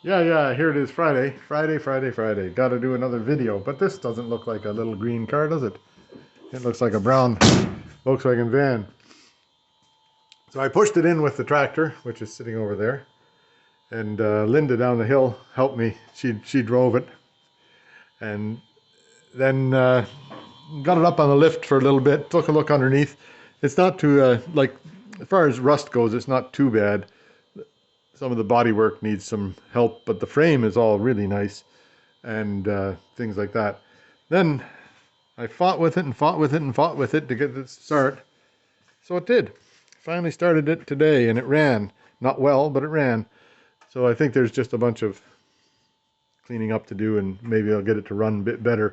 Yeah, here it is, Friday. Friday. Gotta do another video, but this doesn't look like a little green car, does it? It looks like a brown Volkswagen van. So I pushed it in with the tractor, which is sitting over there, and Linda down the hill helped me. She drove it, and then got it up on the lift for a little bit, took a look underneath. It's not too, like, as far as rust goes, it's not too bad. Some of the bodywork needs some help, but the frame is all really nice and things like that. Then I fought with it and fought with it and fought with it to get it to start. So it did. Finally started it today and it ran. Not well, but it ran. So I think there's just a bunch of cleaning up to do and maybe I'll get it to run a bit better.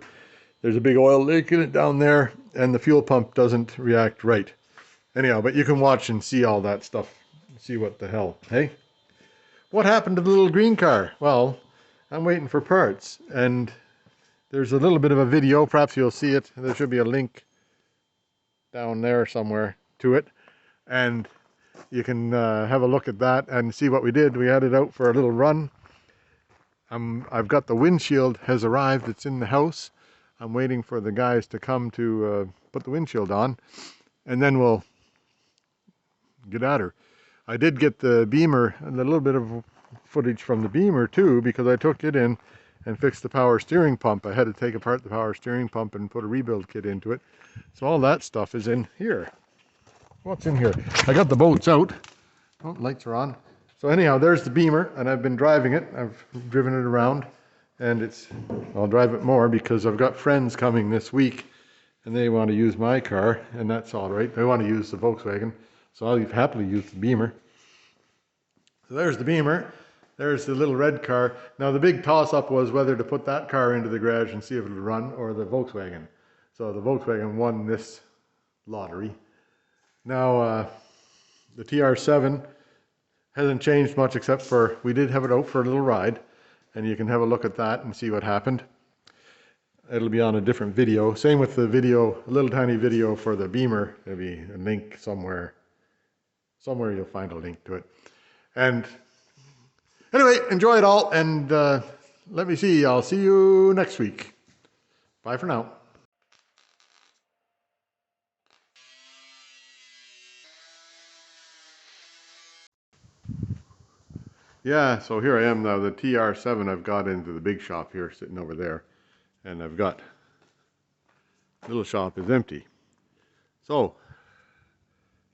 There's a big oil leak in it down there and the fuel pump doesn't react right. Anyhow, but you can watch and see all that stuff. See what the hell, hey? What happened to the little green car? Well, I'm waiting for parts and there's a little bit of a video, perhaps you'll see it. There should be a link down there somewhere to it. And you can have a look at that and see what we did. We had it out for a little run. I've got the windshield has arrived. It's in the house. I'm waiting for the guys to come to put the windshield on. And then we'll get at her. I did get the Beamer and a little bit of footage from the Beamer too, because I took it in and fixed the power steering pump. I had to take apart the power steering pump and put a rebuild kit into it. So all that stuff is in here. What's in here? I got the bolts out. Oh, lights are on. So anyhow, there's the Beamer and I've been driving it. I've driven it around and I'll drive it more because I've got friends coming this week and they want to use my car and that's all right. They want to use the Volkswagen. So I'll happily use the Beamer. So there's the Beamer. There's the little red car. Now the big toss-up was whether to put that car into the garage and see if it would run or the Volkswagen. So the Volkswagen won this lottery. Now the TR7 hasn't changed much except for we did have it out for a little ride and you can have a look at that and see what happened. It'll be on a different video. Same with the video, a little tiny video for the Beamer. There'll be a link somewhere. Somewhere you'll find a link to it. And anyway, enjoy it all and let me see. I'll see you next week. Bye for now. Yeah, so here I am now. The TR7 I've got into the big shop here, sitting over there. And I've got, little shop is empty. So,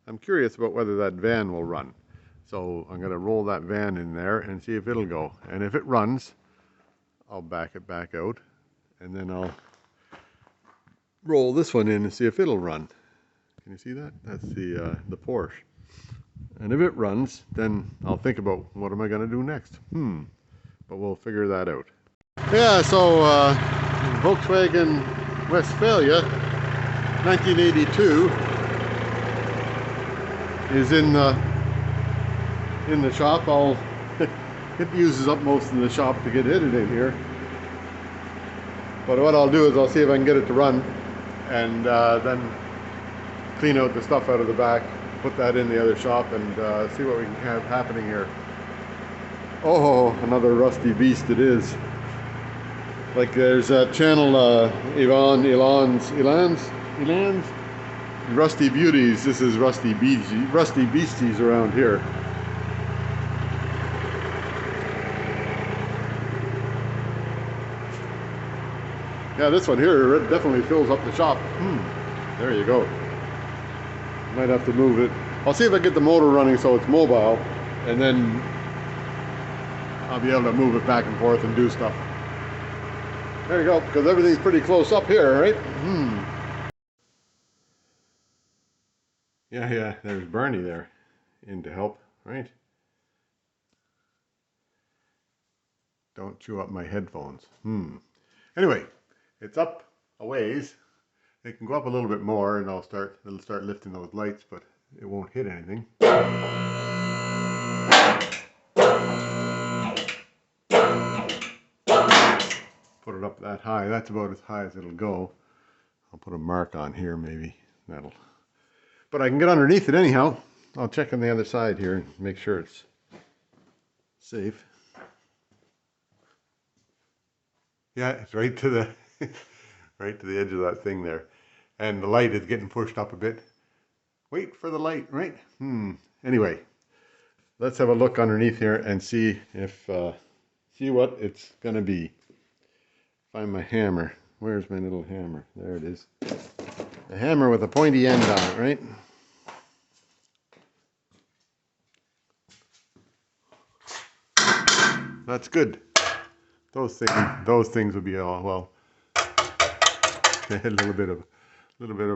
I'm curious about whether that van will run. So I'm going to roll that van in there and see if it'll go. And if it runs, I'll back it back out. And then I'll roll this one in and see if it'll run. Can you see that? That's the Porsche. And if it runs, then I'll think about what am I going to do next. But we'll figure that out. Yeah, so Volkswagen Westfalia 1982 is in the shop. It uses up most of the shop to get it in here. But what I'll do is I'll see if I can get it to run and then clean out the stuff out of the back, put that in the other shop and see what we can have happening here. Oh, another rusty beast it is. Like there's that channel Elan's Rusty Beauties. This is Rusty Beasties around here. Yeah, this one here definitely fills up the shop. There you go. Might have to move it. I'll see if I get the motor running so it's mobile, and then I'll be able to move it back and forth and do stuff. There you go, because everything's pretty close up here, right? Yeah, there's Bernie there in to help, right? Don't chew up my headphones. Anyway, it's up a ways. It can go up a little bit more and it'll start lifting those lights, but it won't hit anything. Put it up that high. That's about as high as it'll go. I'll put a mark on here maybe. But I can get underneath it anyhow. I'll check on the other side here and make sure it's safe. Yeah, it's right to the right to the edge of that thing there. And the light is getting pushed up a bit. Wait for the light, right? Anyway, let's have a look underneath here and see if see what it's gonna be. Find my hammer. Where's my little hammer? There it is. A hammer with a pointy end on it, right? That's good. Those things would be all well. They had a little bit of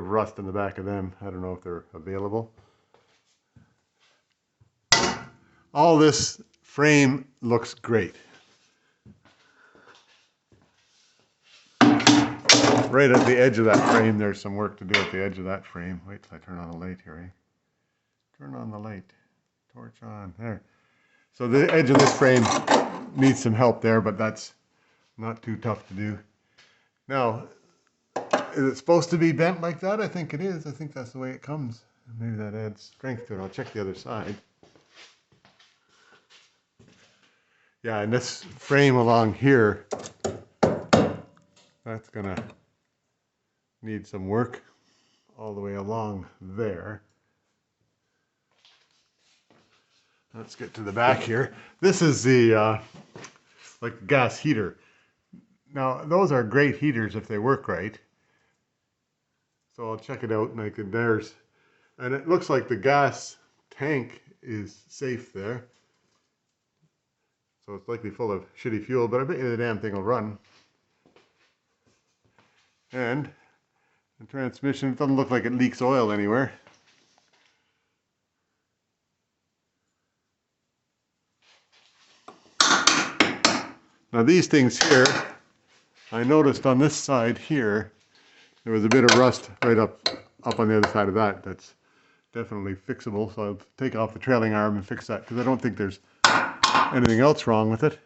rust in the back of them. I don't know if they're available. All this frame looks great. Right at the edge of that frame, there's some work to do at the edge of that frame. Wait till I turn on the light here, eh? Turn on the light. Torch on. There. So the edge of this frame needs some help there, but that's not too tough to do. Now, is it supposed to be bent like that? I think it is. I think that's the way it comes. Maybe that adds strength to it. I'll check the other side. Yeah, and this frame along here, that's gonna need some work all the way along there. Let's get to the back here. This is the like gas heater. Now those are great heaters if they work right. So I'll check it out, and and it looks like the gas tank is safe there. So it's likely full of shitty fuel, but I bet you the damn thing will run. And the transmission, it doesn't look like it leaks oil anywhere. Now these things here, I noticed on this side here, there was a bit of rust right up on the other side of that. That's definitely fixable. So I'll take off the trailing arm and fix that, because I don't think there's anything else wrong with it.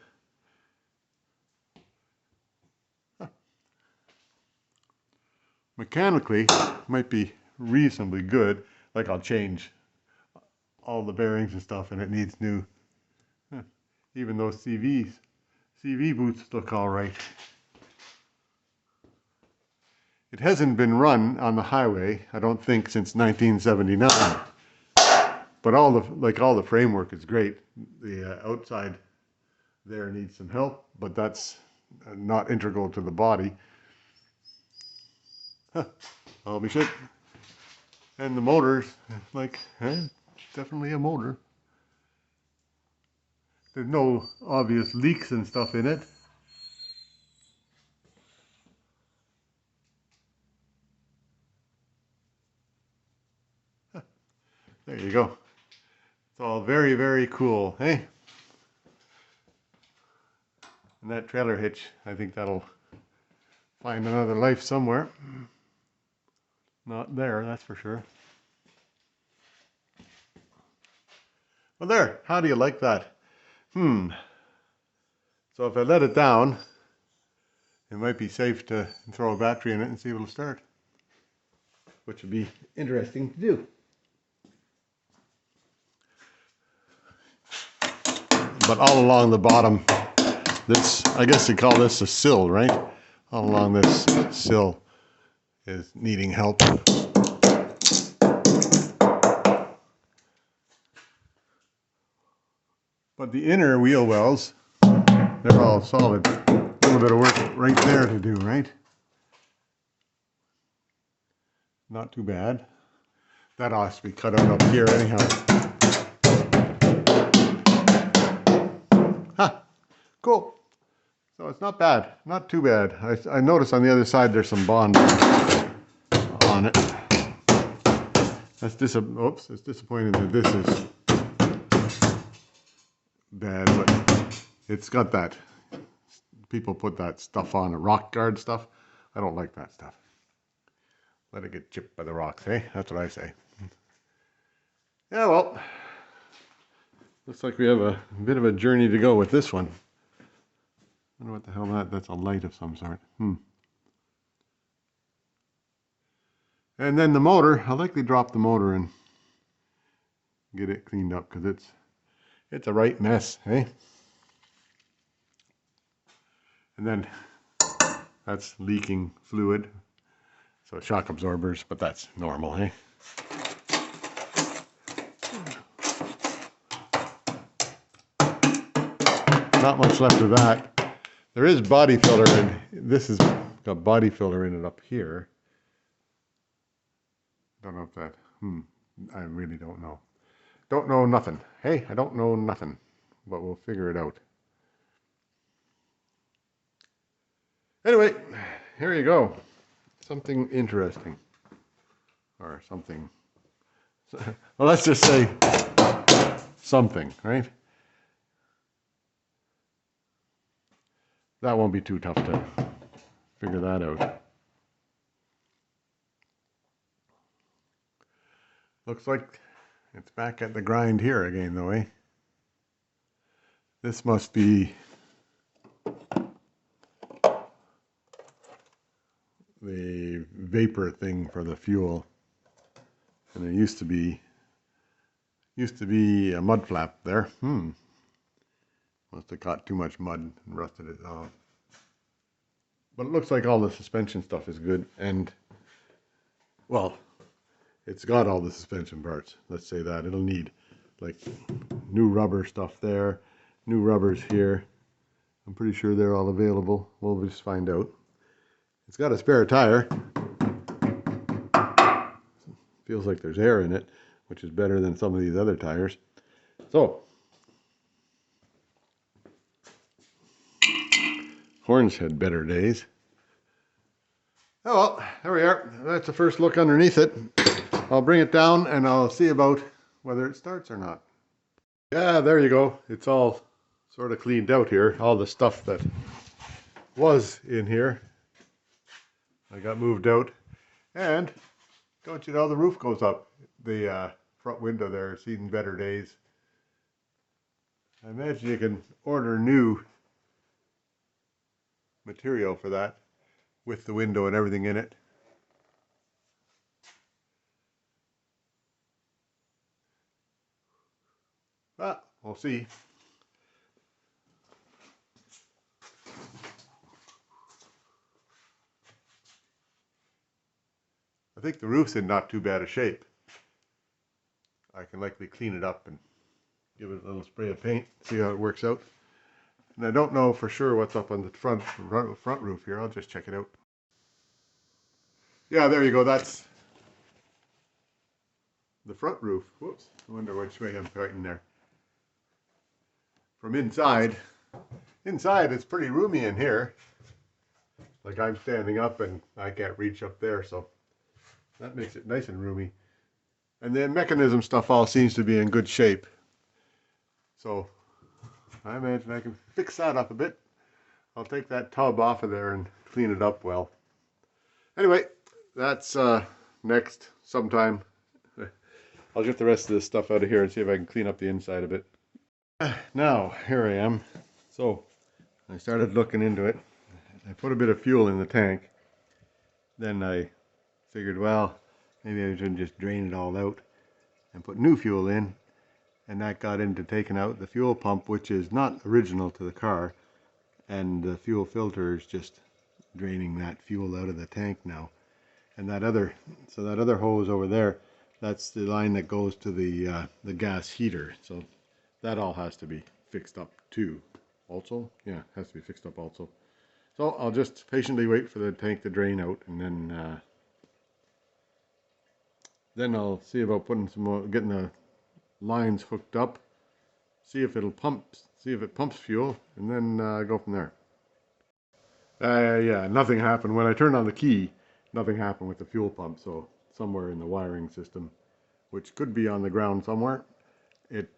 Mechanically, might be reasonably good. Like I'll change all the bearings and stuff, and it needs new. Even those CV boots look all right. It hasn't been run on the highway, I don't think, since 1979. But all the framework is great. The outside there needs some help, but that's not integral to the body. I'll be shit. And the motors, definitely a motor. There's no obvious leaks and stuff in it. There you go. It's all very, very cool, hey? And that trailer hitch, I think that'll find another life somewhere. Not there, that's for sure. Well, there, how do you like that? So if I let it down, it might be safe to throw a battery in it and see if it'll start, which would be interesting to do. But all along the bottom, this, I guess you call this a sill, right? All along this sill is needing help. But the inner wheel wells, they're all solid. A little bit of work right there to do, right? Not too bad. That ought to be cut out up here anyhow. Ha! Cool. So it's not bad. Not too bad. I noticed on the other side there's some bond on it. It's disappointing that this is bad, but it's got that. People put that stuff on, a rock guard stuff. I don't like that stuff. Let it get chipped by the rocks, eh? That's what I say. Yeah, well, looks like we have a bit of a journey to go with this one. I wonder what the hell that's a light of some sort. And then the motor, I'll likely drop the motor and get it cleaned up, because it's a right mess, eh? And then That's leaking fluid. So shock absorbers, but that's normal, eh? Not much left of that. There is body filler in. This has got body filler in it up here. Don't know if that. I really don't know. Don't know nothing. Hey, I don't know nothing, but we'll figure it out. Anyway, here you go. Something interesting, or something. Well, let's just say something, right? That won't be too tough to figure that out. Looks like it's back at the grind here again, though, eh? This must be the vapor thing for the fuel. And there used to be a mud flap there. Must have caught too much mud and rusted it off. But it looks like all the suspension stuff is good, and well, it's got all the suspension parts. Let's say that. It'll need like new rubber stuff there, new rubbers here. I'm pretty sure they're all available. We'll just find out. It's got a spare tire. Feels like there's air in it, which is better than some of these other tires. So, horns had better days. Oh well, there we are. That's the first look underneath it. I'll bring it down and I'll see about whether it starts or not. Yeah, there you go. It's all sort of cleaned out here. All the stuff that was in here, I got moved out. And don't you know, the roof goes up. The front window there has seen better days. I imagine you can order new material for that with the window and everything in it. But we'll see. I think the roof's in not too bad a shape. I can likely clean it up and give it a little spray of paint, see how it works out. And I don't know for sure what's up on the front roof here. I'll just check it out. Yeah, there you go. That's the front roof. Whoops. I wonder which way I'm pointing there. From inside it's pretty roomy in here. Like I'm standing up and I can't reach up there, so that makes it nice and roomy. And the mechanism stuff all seems to be in good shape. So I imagine I can fix that up a bit. I'll take that tub off of there and clean it up well. Anyway, that's next sometime. I'll get the rest of this stuff out of here and see if I can clean up the inside a bit. Now, here I am. So I started looking into it. I put a bit of fuel in the tank. Then I figured, well, maybe I should just drain it all out and put new fuel in. And that got into taking out the fuel pump, which is not original to the car. And the fuel filter is just draining that fuel out of the tank now. And that other hose over there, that's the line that goes to the gas heater. So that all has to be fixed up too. Also, yeah, has to be fixed up also. So I'll just patiently wait for the tank to drain out, and then I'll see about putting some more, getting the lines hooked up, see if it pumps fuel, and then go from there. Yeah, nothing happened when I turned on the key. Nothing happened with the fuel pump, so somewhere in the wiring system, which could be on the ground somewhere, it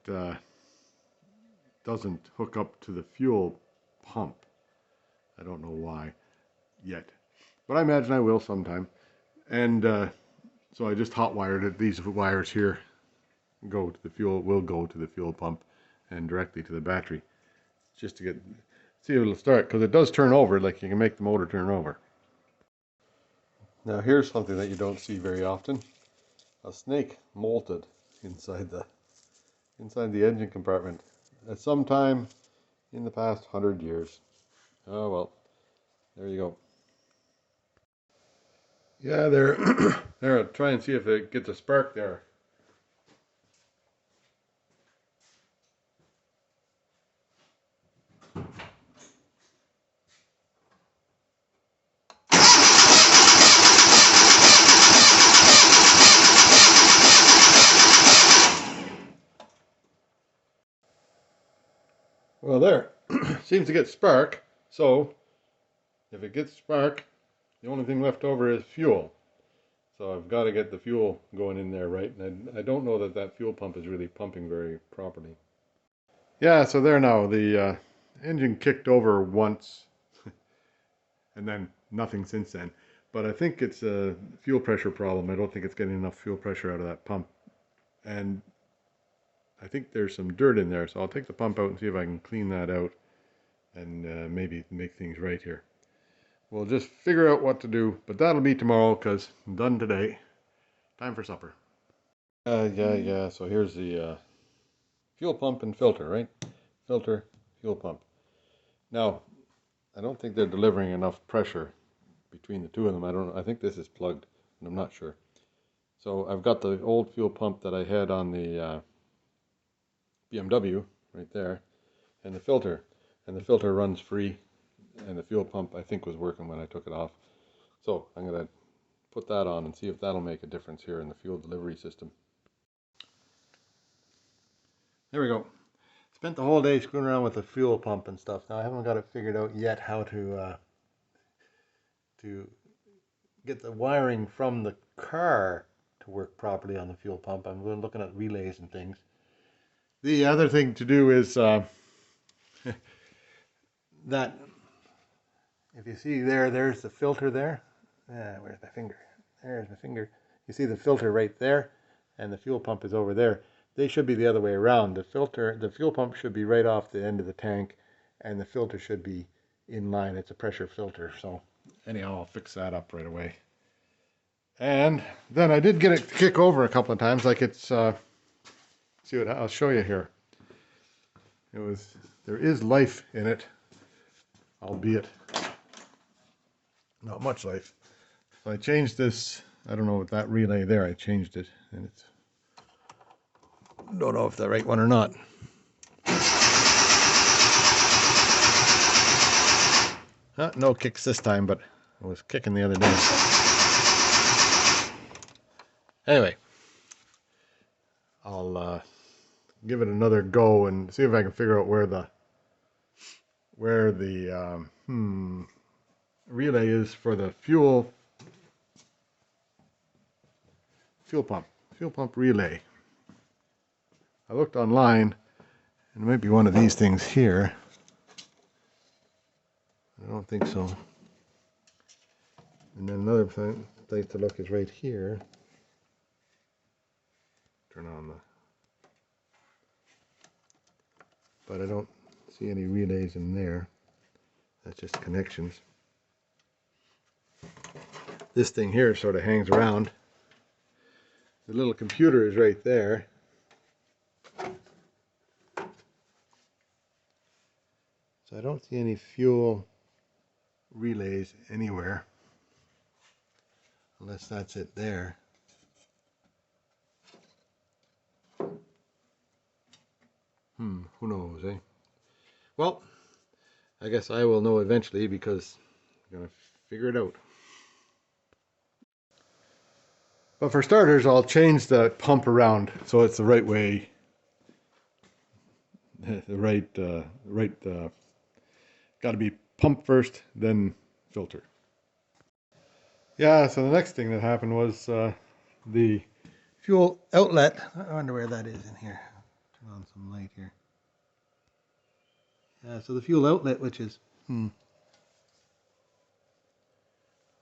doesn't hook up to the fuel pump. I don't know why yet, but I imagine I will sometime. And so I just hot wired it. These wires here will go to the fuel pump and directly to the battery, just to see if it'll start, because it does turn over. Like, you can make the motor turn over. Now here's something that you don't see very often. A snake molted inside the engine compartment at some time in the past 100 years. Oh well, there you go. Yeah, there. There, I'll try and see if it gets a spark there. Well, there. Seems to get spark. So, if it gets spark, the only thing left over is fuel. So I've got to get the fuel going in there, right? And I don't know that that fuel pump is really pumping very properly. Yeah, so there now. The engine kicked over once, and then nothing since then. But I think it's a fuel pressure problem. I don't think it's getting enough fuel pressure out of that pump. And I think there's some dirt in there, so I'll take the pump out and see if I can clean that out and maybe make things right here. We'll just figure out what to do, but that'll be tomorrow because I'm done today. Time for supper. Yeah. So here's the fuel pump and filter, right? Filter, fuel pump. Now, I don't think they're delivering enough pressure between the two of them. I think this is plugged, and I'm not sure. So I've got the old fuel pump that I had on the BMW right there, and the filter. And the filter runs free, and the fuel pump I think was working when I took it off. So I'm going to put that on and see if that'll make a difference here in the fuel delivery system. There we go. Spent the whole day screwing around with the fuel pump and stuff. Now I haven't got it figured out yet how to get the wiring from the car to work properly on the fuel pump. I'm looking at relays and things. The other thing to do is that if you see there's the filter there. Where's my finger? There's my finger. You see the filter right there, and the fuel pump is over there. They should be the other way around. The fuel pump should be right off the end of the tank, and the filter should be in line. It's a pressure filter. So anyhow, I'll fix that up right away. And then I did get it to kick over a couple of times, like it's. See what I'll show you here. There is life in it, albeit not much life. So I changed this. I don't know what that relay there. I changed it, and it's. Don't know if the right one or not. No kicks this time, but I was kicking the other day. Anyway, I'll give it another go and see if I can figure out where the relay is for the fuel pump relay. I looked online, and it might be one of these things here. I don't think so. And then another place to look is right here. Turn on the. But I don't see any relays in there. That's just connections. This thing here sort of hangs around. The little computer is right there. So I don't see any fuel relays anywhere. Unless that's it there. Who knows, eh? Well, I guess I will know eventually because I'm going to figure it out. But for starters, I'll change the pump around so it's the right way. The right, got to be pump first, then filter. Yeah, so the next thing that happened was the fuel outlet. I wonder where that is in here. Turn on some light here. Yeah, so the fuel outlet, which is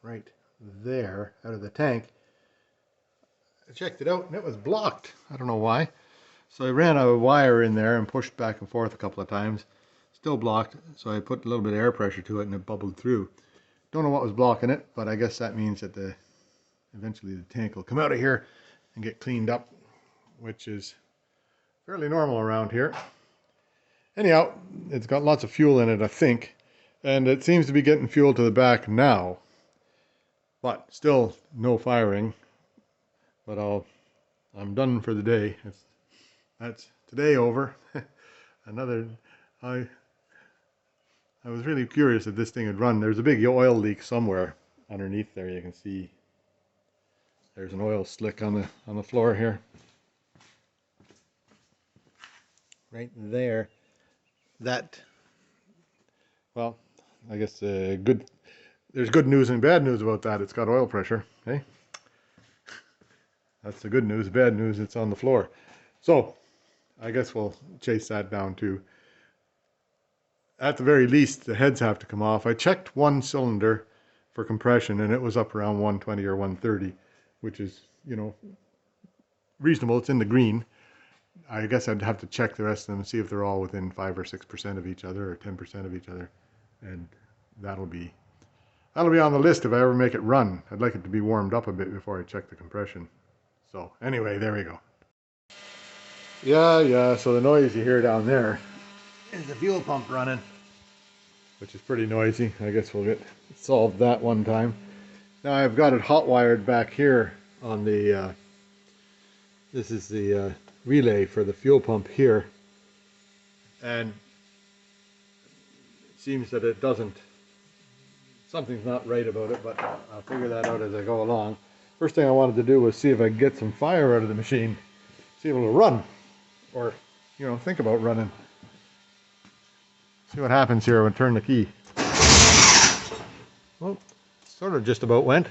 right there out of the tank, I checked it out and it was blocked. I don't know why. So I ran a wire in there and pushed back and forth a couple of times. Still blocked, so I put a little bit of air pressure to it and it bubbled through. Don't know what was blocking it, but I guess that means that eventually the tank will come out of here and get cleaned up, which is fairly normal around here. Anyhow, it's got lots of fuel in it, I think, and it seems to be getting fuel to the back now. but still no firing. But I'm done for the day. That's today over. Another, I was really curious if this thing would run. There's a big oil leak somewhere underneath there. You can see there's an oil slick on the floor here. Right there. That, well, I guess there's good news and bad news about that. It's got oil pressure, okay? That's the good news. Bad news, it's on the floor. So I guess we'll chase that down too. At the very least, the heads have to come off. I checked one cylinder for compression and it was up around 120 or 130, which is, you know, reasonable. It's in the green. I guess I'd have to check the rest of them and see if they're all within 5 or 6% of each other or 10% of each other. And that'll be on the list if I ever make it run. I'd like it to be warmed up a bit before I check the compression. So anyway, there we go. Yeah, so the noise you hear down there is the fuel pump running, which is pretty noisy. I guess we'll get solved that one time. Now I've got it hot wired back here on the, this is the relay for the fuel pump here. And it seems that it doesn't, something's not right about it, but I'll figure that out as I go along. First thing I wanted to do was see if I could get some fire out of the machine, see if it'll run, or, you know, think about running. See what happens here when I turn the key. Well, sort of just about went.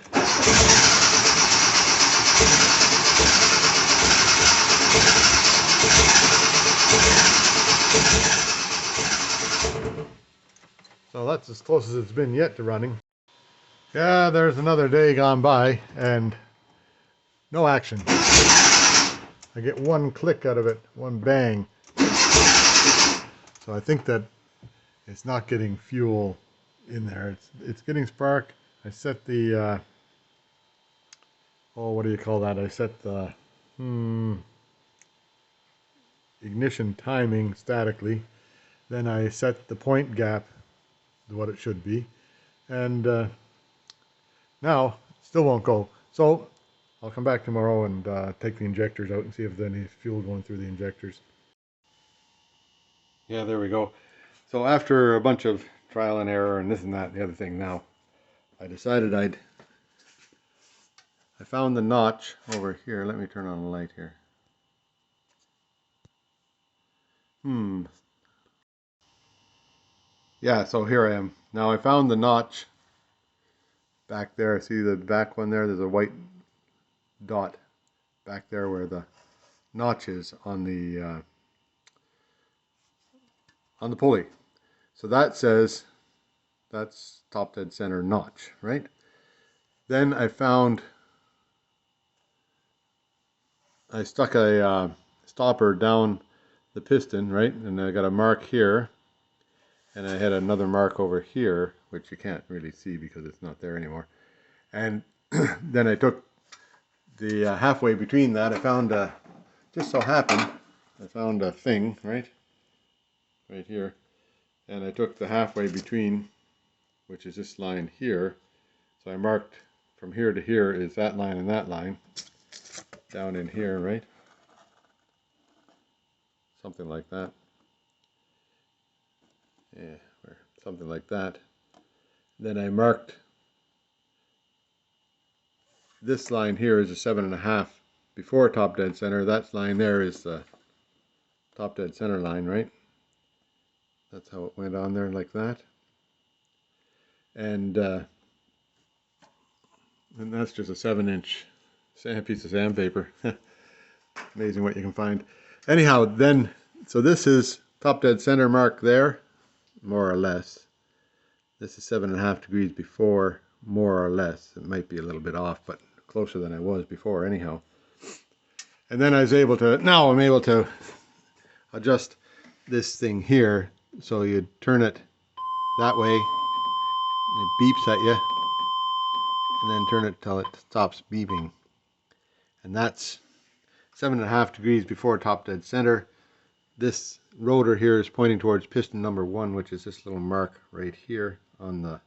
So that's as close as it's been yet to running. Yeah, there's another day gone by and no action. I get one click out of it, one bang. So I think that it's not getting fuel in there. It's getting spark. I set the oh, what do you call that? I set the ignition timing statically. Then I set the point gap to what it should be, and now it still won't go. So I'll come back tomorrow and take the injectors out and see if there's any fuel going through the injectors. Yeah, there we go. So after a bunch of trial and error and this and that and the other thing, now I decided I found the notch over here. Let me turn on the light here. Yeah, so here I am. Now I found the notch back there. See the back one there? There's a white dot back there where the notch is on the pulley. So that says that's top dead center notch, right? Then I stuck a stopper down the piston, right? And I got a mark here, and I had another mark over here, which you can't really see because it's not there anymore. And then I took the halfway between that, I found just so happened, I found a thing, right here. And I took the halfway between, which is this line here. So I marked from here to here is that line and that line. Down in here, right? Something like that. Yeah, or something like that. Then I marked this line here is a 7.5 before top dead center. That line there is the top dead center line, right? That's how it went on there, like that. And that's just a 7-inch piece of sandpaper. Amazing what you can find. Anyhow, then, so this is top dead center mark there, more or less. This is 7.5 degrees before, more or less. It might be a little bit off, but closer than I was before anyhow. And then I was able to, now I'm able to adjust this thing here. So you turn it that way, and it beeps at you, and then turn it till it stops beeping. And that's 7.5 degrees before top dead center. This rotor here is pointing towards piston number 1, which is this little mark right here on the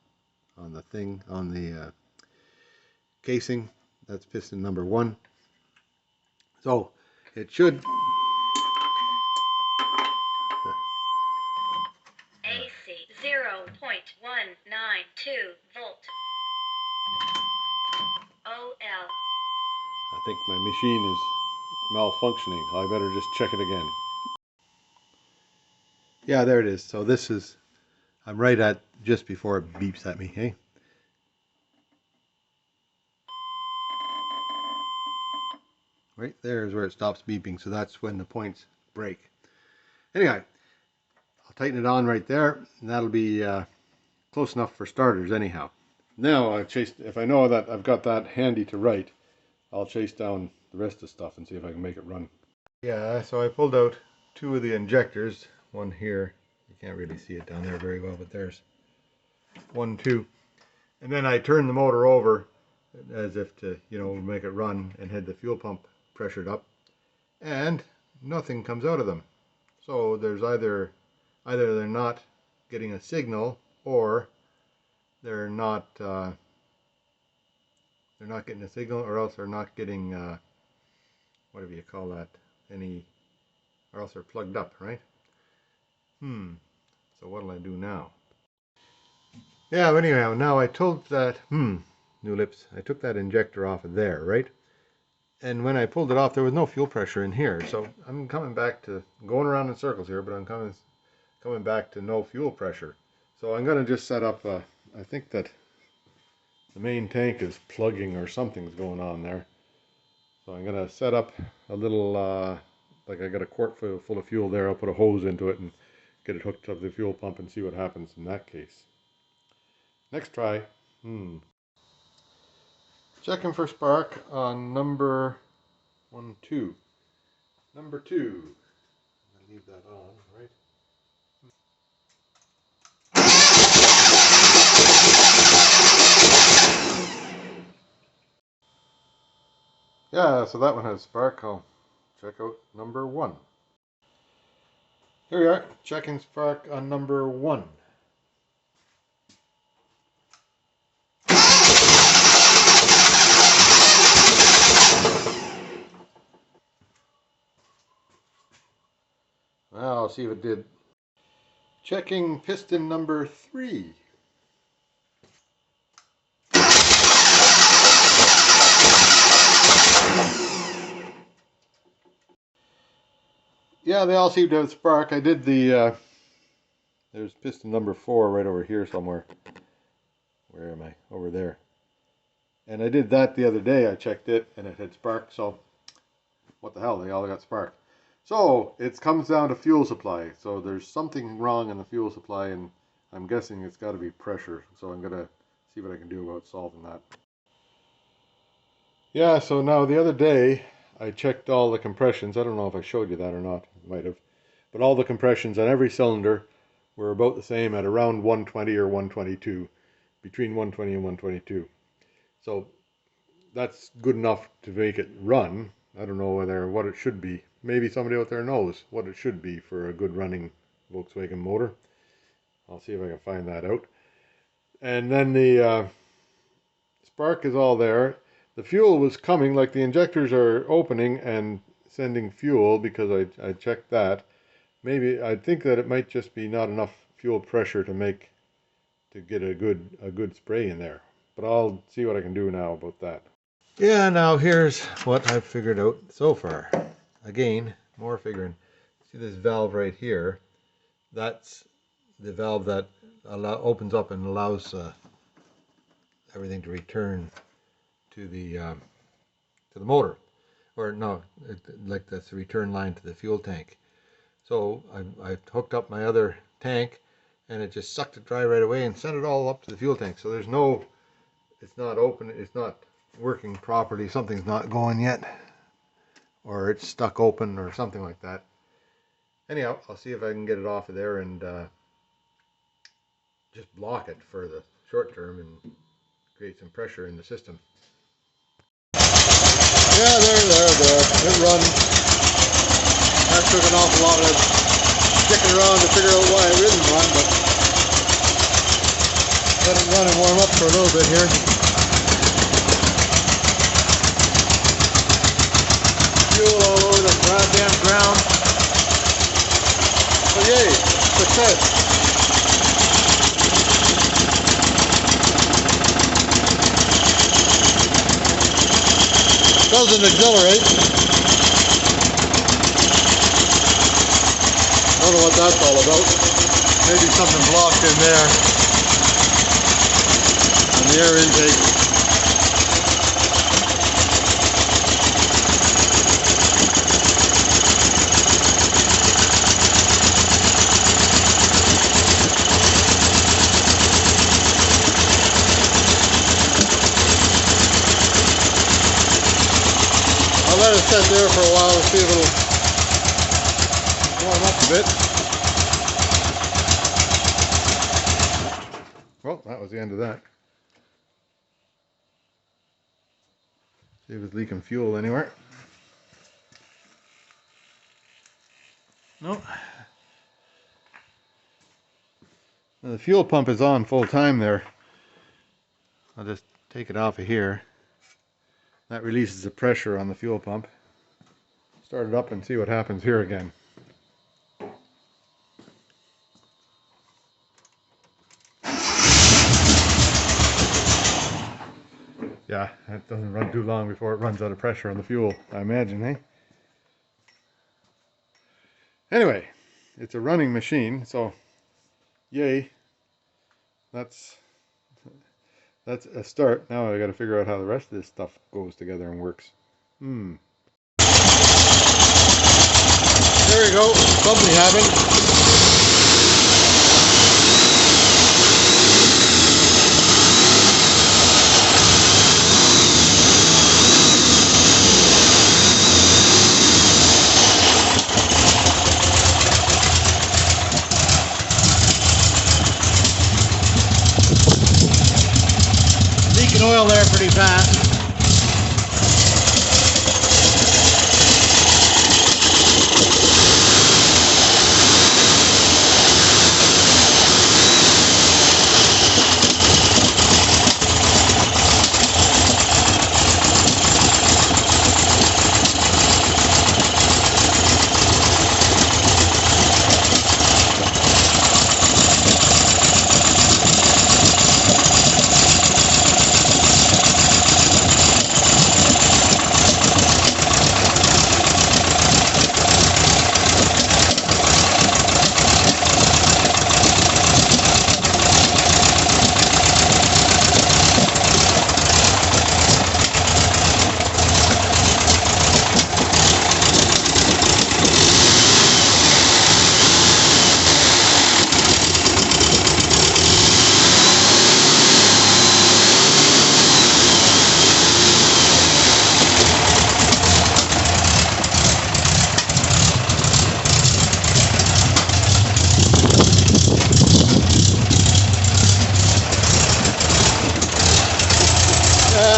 thing, on the casing. That's piston number 1. So it should AC 0.192 volt. OL. I think my machine is malfunctioning. I better just check it again. Yeah, there it is. So this is, I'm right at just before it beeps at me, hey? Right there is where it stops beeping, so that's when the points break. Anyway, I'll tighten it on right there, and that'll be close enough for starters anyhow. Now, if I know that I've got that handy to write, I'll chase down the rest of the stuff and see if I can make it run. Yeah, so I pulled out 2 of the injectors, one here. You can't really see it down there very well, but there's 1, 2. And then I turned the motor over as if to, make it run, and had the fuel pump pressured up, and nothing comes out of them. So there's either they're not getting a signal, or they're not getting a signal, or else they're not getting whatever you call that, or else they're plugged up, right? So what'll I do now? Yeah, but anyhow, now I told that new lips, I took that injector off of there, right? And when I pulled it off, there was no fuel pressure in here. So I'm coming back to, going around in circles here, but I'm coming back to no fuel pressure. So I'm going to just set up, I think that the main tank is plugging or something's going on there. So I'm going to set up a little, like I got a quart full of fuel there. I'll put a hose into it and get it hooked up to the fuel pump and see what happens in that case. Next try. Checking for spark on number 1, 2. Number 2. I'll leave that on, right? Yeah, so that one has spark. I'll check out number 1. Here we are, checking spark on number 1. Well, I'll see if it did. Checking piston number 3. Yeah, they all seem to have spark. I did the, there's piston number 4 right over here somewhere. Where am I? Over there. And I did that the other day. I checked it and it had spark, so what the hell, they all got spark. So it comes down to fuel supply. So there's something wrong in the fuel supply, and I'm guessing it's got to be pressure. So I'm going to see what I can do about solving that. Yeah, so now the other day I checked all the compressions. I don't know if I showed you that or not. I might have. But all the compressions on every cylinder were about the same at around 120 or 122. Between 120 and 122. So that's good enough to make it run. I don't know what it should be. Maybe somebody out there knows what it should be for a good running Volkswagen motor. I'll see if I can find that out. And then the spark is all there. The fuel was coming, like the injectors are opening and sending fuel, because I checked that. Maybe I think that it might just be not enough fuel pressure to get a good spray in there. But I'll see what I can do now about that. Yeah, now here's what I've figured out so far. Again, more figuring. See this valve right here? That's the valve that opens up and allows everything to return to the motor. Or no, like that's the return line to the fuel tank. So I hooked up my other tank, and it just sucked it dry right away and sent it all up to the fuel tank. So there's no, it's not open, it's not working properly, something's not going yet, or it's stuck open or something like that. Anyhow, I'll see if I can get it off of there and just block it for the short term and create some pressure in the system. Yeah, there, it runs. That took an awful lot of sticking around to figure out why it didn't run, but let it run and warm up for a little bit here. test. Doesn't exhilarate. Don't know what that's all about. Maybe something blocked in there on the air intake. I'll let it sit there for a while and see if it'll warm up a bit. Well, that was the end of that. See if it's leaking fuel anywhere. Nope. The fuel pump is on full time there. I'll just take it off of here. That releases the pressure on the fuel pump. Start it up and see what happens here again. Yeah, it doesn't run too long before it runs out of pressure on the fuel, I imagine, eh? Anyway, it's a running machine, so yay. That's a start. Now I got to figure out how the rest of this stuff goes together and works. There we go. Something happened. Leaking oil there pretty fast.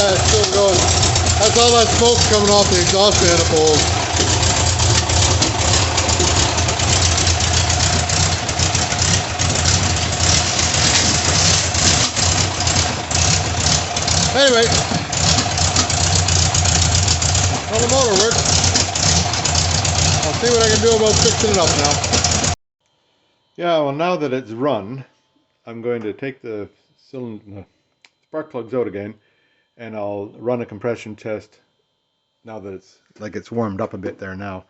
It's still going. That's all that smoke coming off the exhaust manifold. Anyway, well, the motor works. I'll see what I can do about fixing it up now. Yeah, well, now that it's run, I'm going to take the spark plugs out again, and I'll run a compression test now that it's warmed up a bit there now.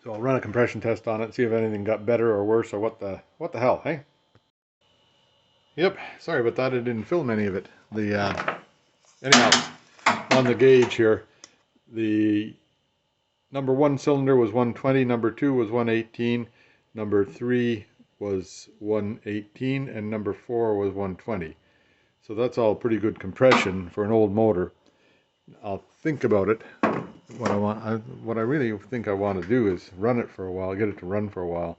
So I'll run a compression test on it, see if anything got better or worse, or what the hell, hey? Yep, sorry about that, I didn't film any of it. Anyhow, on the gauge here, the number 1 cylinder was 120, number 2 was 118, number 3 was 118, and number 4 was 120. So that's all pretty good compression for an old motor. I'll think about it. What I really think I want to do is run it for a while, get it to run for a while.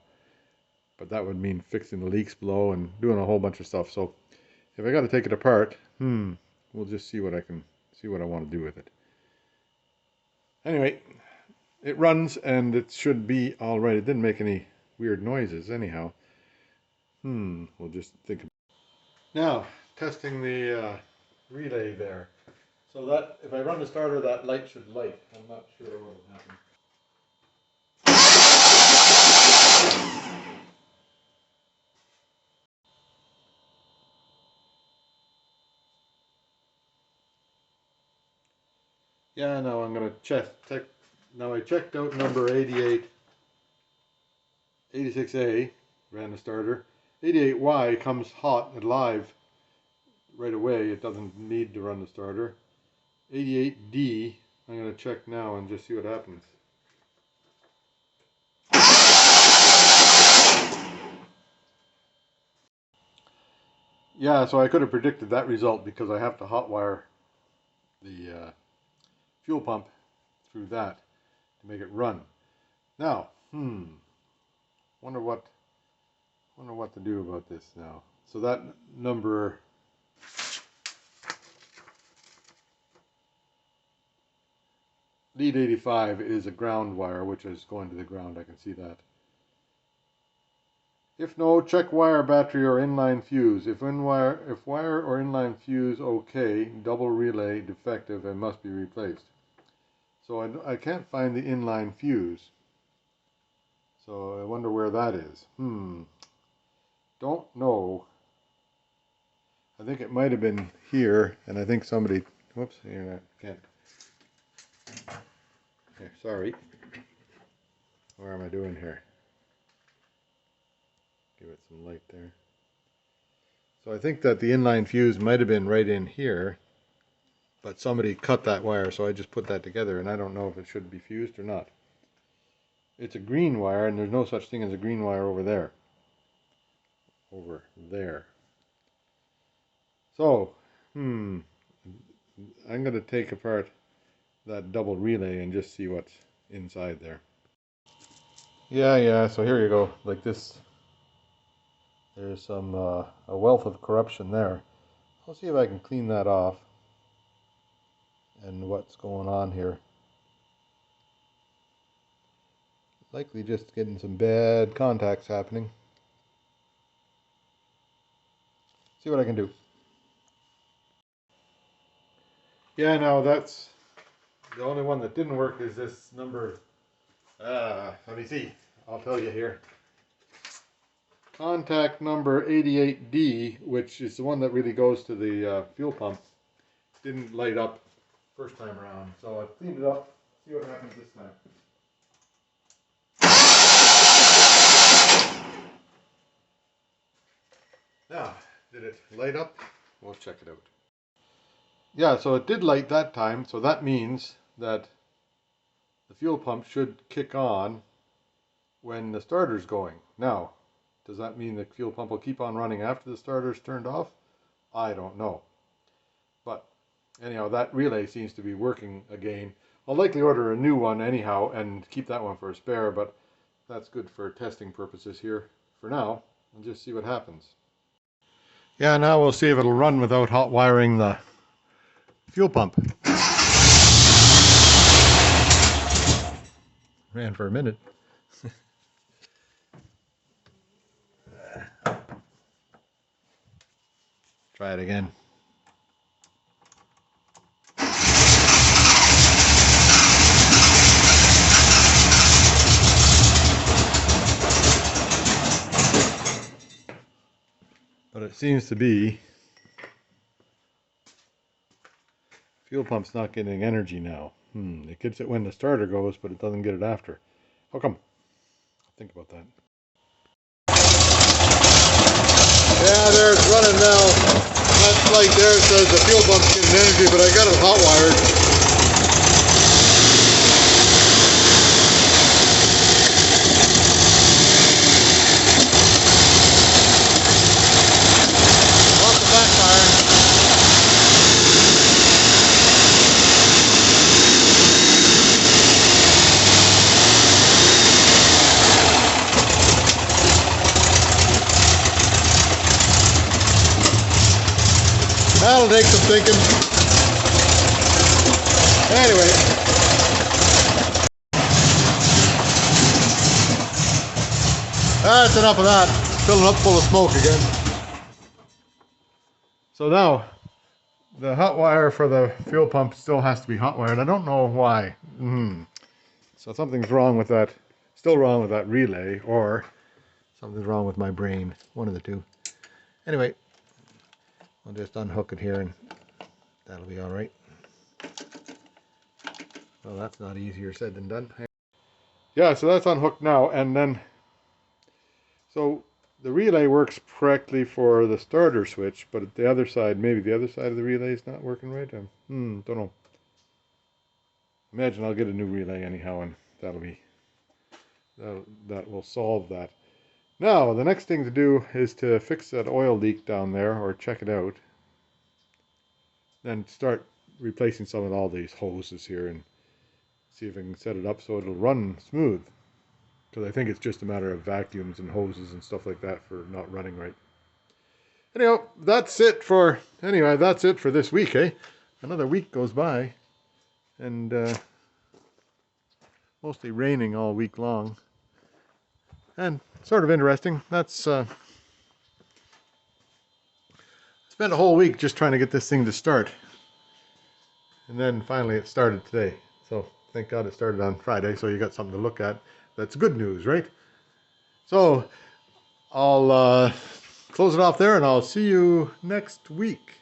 But that would mean fixing the leaks below and doing a whole bunch of stuff. So if I got to take it apart, we'll just see what I want to do with it. Anyway, it runs and it should be all right. It didn't make any weird noises anyhow. We'll just think about it. Now, testing the relay there. So that, if I run the starter, that light should light. I'm not sure what will happen. Yeah, now I'm gonna check. Now I checked out number 86A, ran the starter. 88Y comes hot and live right away. It doesn't need to run the starter. 88D, I'm gonna check now and just see what happens. Yeah, so I could have predicted that result because I have to hotwire the fuel pump through that to make it run. Now, wonder what to do about this now. So that number lead 85 is a ground wire, which is going to the ground. I can see that. If no, check wire, battery, or inline fuse. If wire or inline fuse okay, double relay defective and must be replaced. So I can't find the inline fuse. So I wonder where that is. Don't know. I think it might have been here, and I think somebody, whoops, here, I can't. Okay, sorry. What am I doing here? Give it some light there. So I think that the inline fuse might have been right in here, but somebody cut that wire, so I just put that together, and I don't know if it should be fused or not. It's a green wire, and there's no such thing as a green wire over there. Over there. So, I'm going to take apart that double relay and just see what's inside there. Yeah, so here you go, like this. There's some a wealth of corruption there. I'll see if I can clean that off and what's going on here. Likely just getting some bad contacts happening. See what I can do. Yeah, no, that's the only one that didn't work is this number. Let me see. I'll tell you here. Contact number 88D, which is the one that really goes to the fuel pump, didn't light up first time around. So I cleaned it up. See what happens this time. Now, did it light up? We'll check it out. Yeah, so it did light that time, so that means that the fuel pump should kick on when the starter's going. Now, does that mean the fuel pump will keep on running after the starter's turned off? I don't know. But anyhow, that relay seems to be working again. I'll likely order a new one anyhow and keep that one for a spare, but that's good for testing purposes here for now, and just see what happens. Yeah, now we'll see if it'll run without hot wiring the fuel pump. Ran for a minute. Try it again. But it seems to be fuel pump's not getting energy now. It gets it when the starter goes, but it doesn't get it after. How come? Think about that. Yeah, there it's running now. That light there says the fuel pump's getting energy, but I got it hot wired. That'll take some thinking. Anyway. That's enough of that. Filling up full of smoke again. So now, the hot wire for the fuel pump still has to be hot wired. I don't know why. So something's wrong with that. Still wrong with that relay, or something's wrong with my brain. One of the two. Anyway. I'll just unhook it here and that'll be all right. Well, that's not easier said than done. Yeah, so that's unhooked now, and then so the relay works correctly for the starter switch, but the other side, maybe the other side of the relay is not working right. Don't know. Imagine I'll get a new relay anyhow, and that will solve that. Now the next thing to do is to fix that oil leak down there, or check it out. Then start replacing some of all these hoses here and see if I can set it up so it'll run smooth. Because I think it's just a matter of vacuums and hoses and stuff like that for not running right. Anyhow, that's it for this week, eh? Another week goes by, and mostly raining all week long, and sort of interesting. That's spent a whole week just trying to get this thing to start, and then finally it started today. So thank God it started on Friday, so you got something to look at. That's good news, right? So I'll close it off there, and I'll see you next week.